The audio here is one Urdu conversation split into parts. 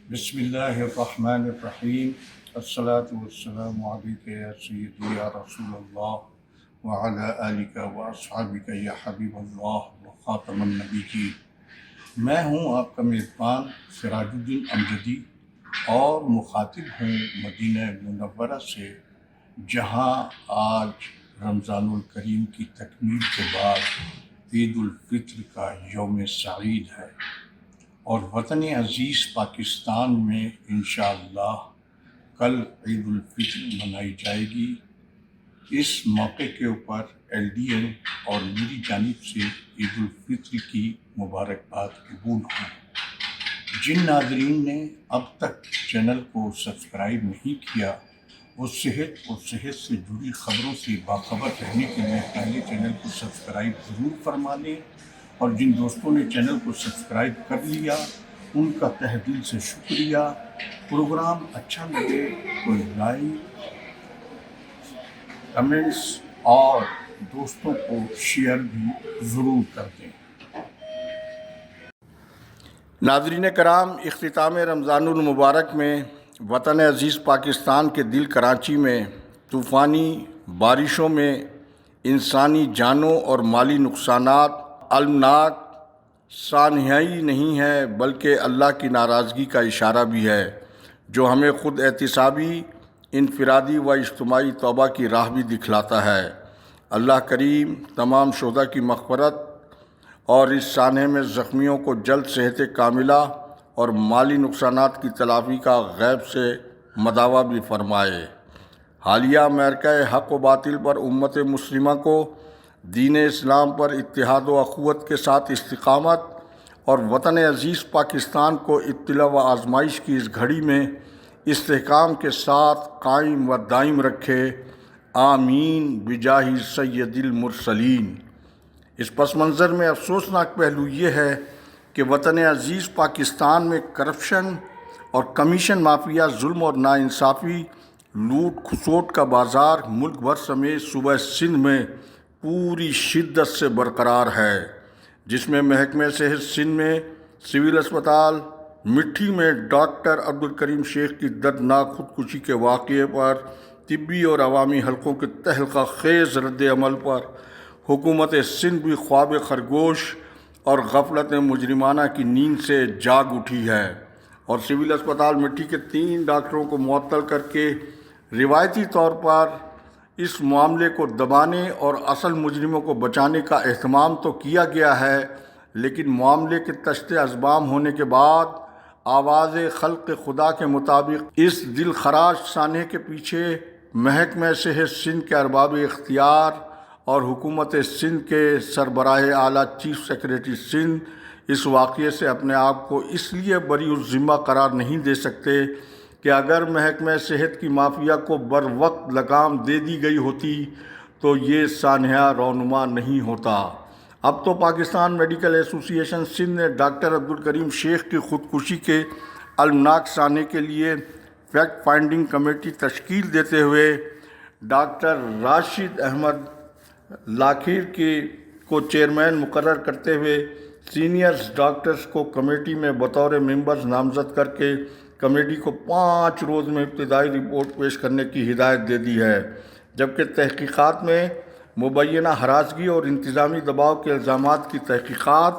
بسم اللہ الرحمن الرحیم الصلاۃ والسلام علیک یا سیدی یا رسول اللہ وعلی آلک و اصحابک یا حبیب اللہ و خاتم النبیین۔ میں ہوں آپ کا میزبان سراج الدین امجدی اور مخاطب ہوں مدینہ منورہ سے، جہاں آج رمضان الکریم کی تکمیل کے بعد عید الفطر کا یوم سعید ہے، اور وطن عزیز پاکستان میں انشاءاللہ کل عید الفطر منائی جائے گی۔ اس موقع کے اوپر LDN اور میری جانب سے عید الفطر کی مبارکباد قبول ہوں۔ جن ناظرین نے اب تک چینل کو سبسکرائب نہیں کیا، وہ صحت سے جڑی خبروں سے باخبر رہنے کے لیے پہلے چینل کو سبسکرائب ضرور فرما لیں، اور جن دوستوں نے چینل کو سبسکرائب کر لیا ان کا تہ دل سے شکریہ۔ پروگرام اچھا لگے تو لائک، کمنٹس اور دوستوں کو شیئر بھی ضرور کر دیں۔ ناظرین کرام، اختتام رمضان المبارک میں وطن عزیز پاکستان کے دل کراچی میں طوفانی بارشوں میں انسانی جانوں اور مالی نقصانات المناک سانحہ نہیں ہے، بلکہ اللہ کی ناراضگی کا اشارہ بھی ہے، جو ہمیں خود احتسابی، انفرادی و اجتماعی توبہ کی راہ بھی دکھلاتا ہے۔ اللہ کریم تمام شہداء کی مغفرت اور اس سانحے میں زخمیوں کو جلد صحت کاملہ اور مالی نقصانات کی تلافی کا غیب سے مداوع بھی فرمائے۔ حالیہ امریکہ حق و باطل پر امت مسلمہ کو دین اسلام پر اتحاد و اخوت کے ساتھ استقامت اور وطن عزیز پاکستان کو ابتلا و آزمائش کی اس گھڑی میں استحکام کے ساتھ قائم و دائم رکھے، آمین بجاہ سید المرسلین۔ اس پس منظر میں افسوسناک پہلو یہ ہے کہ وطن عزیز پاکستان میں کرپشن اور کمیشن مافیا، ظلم اور ناانصافی، لوٹ کھسوٹ کا بازار ملک بھر سمیت صوبہ سندھ میں پوری شدت سے برقرار ہے، جس میں محکمہ صحت سندھ میں سول اسپتال مٹھی میں ڈاکٹر عبدالکریم شیخ کی دردناک خودکشی کے واقعے پر طبی اور عوامی حلقوں کے تہلکہ خیز رد عمل پر حکومت سندھ بھی خواب خرگوش اور غفلت مجرمانہ کی نیند سے جاگ اٹھی ہے، اور سول اسپتال مٹھی کے 3 ڈاکٹروں کو معطل کر کے روایتی طور پر اس معاملے کو دبانے اور اصل مجرموں کو بچانے کا اہتمام تو کیا گیا ہے، لیکن معاملے کے تشت ازبام ہونے کے بعد آواز خلق خدا کے مطابق اس دل خراش سانحے کے پیچھے محکمہ صحت سندھ کے ارباب اختیار اور حکومت سندھ کے سربراہ اعلیٰ چیف سیکریٹری سندھ اس واقعے سے اپنے آپ کو اس لیے بری الذمہ قرار نہیں دے سکتے کہ اگر محکمہ صحت کی مافیا کو بر وقت لگام دے دی گئی ہوتی تو یہ سانحہ رونما نہیں ہوتا۔ اب تو پاکستان میڈیکل ایسوسی ایشن سندھ نے ڈاکٹر عبدالکریم شیخ کی خودکشی کے المناک سانحے کے لیے فیکٹ فائنڈنگ کمیٹی تشکیل دیتے ہوئے ڈاکٹر راشد احمد لاکھیر کو چیئرمین مقرر کرتے ہوئے سینئر ڈاکٹرز کو کمیٹی میں بطور ممبرز نامزد کر کے کمیٹی کو 5 روز میں ابتدائی رپورٹ پیش کرنے کی ہدایت دے دی ہے، جبکہ تحقیقات میں مبینہ ہراسگی اور انتظامی دباؤ کے الزامات کی تحقیقات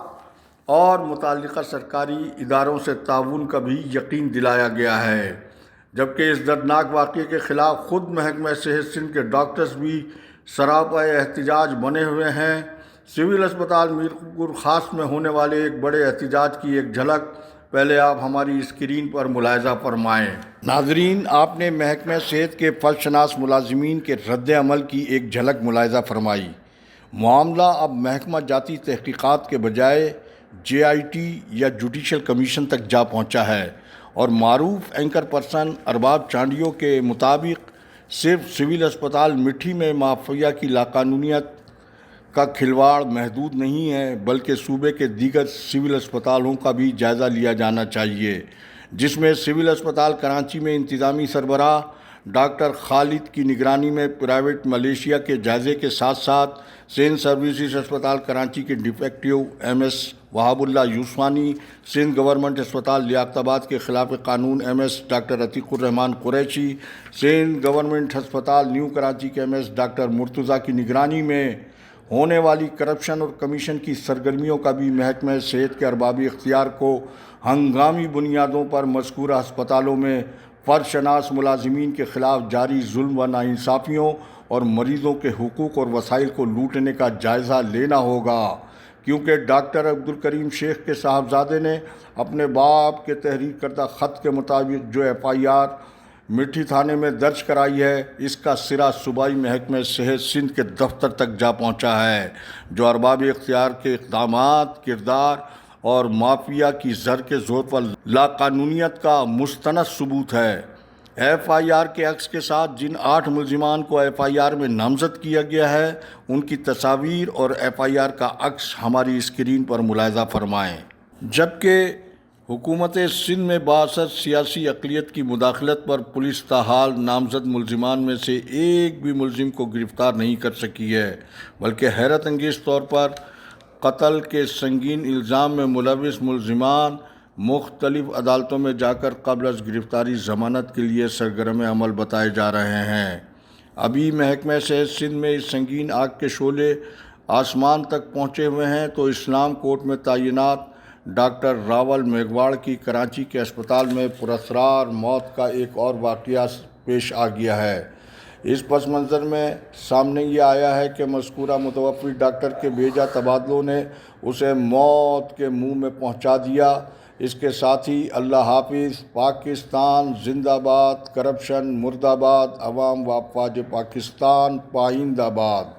اور متعلقہ سرکاری اداروں سے تعاون کا بھی یقین دلایا گیا ہے، جبکہ اس دردناک واقعے کے خلاف خود محکمہ صحت سندھ کے ڈاکٹرز بھی سراپا احتجاج بنے ہوئے ہیں۔ سول اسپتال میرپور خاص میں ہونے والے ایک بڑے احتجاج کی ایک جھلک پہلے آپ ہماری اسکرین پر ملاحظہ فرمائیں۔ ناظرین، آپ نے محکمہ صحت کے فرد شناس ملازمین کے رد عمل کی ایک جھلک ملاحظہ فرمائی۔ معاملہ اب محکمہ جاتی تحقیقات کے بجائے JIT یا جوڈیشل کمیشن تک جا پہنچا ہے، اور معروف اینکر پرسن ارباب چانڈیوں کے مطابق صرف سول اسپتال مٹھی میں مافیا کی لاقانونیت کا کھلواڑ محدود نہیں ہے، بلکہ صوبے کے دیگر سول اسپتالوں کا بھی جائزہ لیا جانا چاہیے، جس میں سول اسپتال کراچی میں انتظامی سربراہ ڈاکٹر خالد کی نگرانی میں پرائیویٹ ملیشیا کے جائزے کے ساتھ ساتھ سینٹ سروسز اسپتال کراچی کے ڈیفیکٹیو MS وہاب اللہ یوسفانی، سندھ گورنمنٹ اسپتال لیاقت آباد کے خلاف قانون MS ڈاکٹر عتیق الرحمان قریشی، سندھ گورنمنٹ ہسپتال نیو کراچی کے MS ڈاکٹر مرتضیٰ کی نگرانی میں ہونے والی کرپشن اور کمیشن کی سرگرمیوں کا بھی محکمہ صحت کے ارباب اختیار کو ہنگامی بنیادوں پر مذکورہ ہسپتالوں میں فرشناس ملازمین کے خلاف جاری ظلم و ناانصافیوں اور مریضوں کے حقوق اور وسائل کو لوٹنے کا جائزہ لینا ہوگا، کیونکہ ڈاکٹر عبدالکریم شیخ کے صاحبزادے نے اپنے باپ کے تحریر کردہ خط کے مطابق جو FIR مٹھی تھانے میں درج کرائی ہے، اس کا سرا صوبائی محکمہ صحت سندھ کے دفتر تک جا پہنچا ہے، جو ارباب اختیار کے اقدامات، کردار اور مافیا کی زر کے زور پر لاقانونیت کا مستند ثبوت ہے۔ FIR کے عکس کے ساتھ جن 8 ملزمان کو FIR میں نامزد کیا گیا ہے، ان کی تصاویر اور FIR کا عکس ہماری اسکرین پر ملاحظہ فرمائیں۔ جبکہ حکومت سندھ میں بااثر سیاسی اقلیت کی مداخلت پر پولیس تاحال نامزد ملزمان میں سے ایک بھی ملزم کو گرفتار نہیں کر سکی ہے، بلکہ حیرت انگیز طور پر قتل کے سنگین الزام میں ملوث ملزمان مختلف عدالتوں میں جا کر قبل از گرفتاری ضمانت کے لیے سرگرم عمل بتائے جا رہے ہیں۔ ابھی محکمہ صحت سندھ میں اس سنگین آگ کے شعلے آسمان تک پہنچے ہوئے ہیں تو اسلام کورٹ میں تعینات ڈاکٹر راول میگواڑ کی کراچی کے اسپتال میں پراسرار موت کا ایک اور واقعہ پیش آ گیا ہے۔ اس پس منظر میں سامنے یہ آیا ہے کہ مذکورہ متوفی ڈاکٹر کے بیجا تبادلوں نے اسے موت کے منہ میں پہنچا دیا۔ اس کے ساتھ ہی اللہ حافظ، پاکستان زندہ باد، کرپشن مرد آباد، عوام و افواج پاکستان پائند آباد۔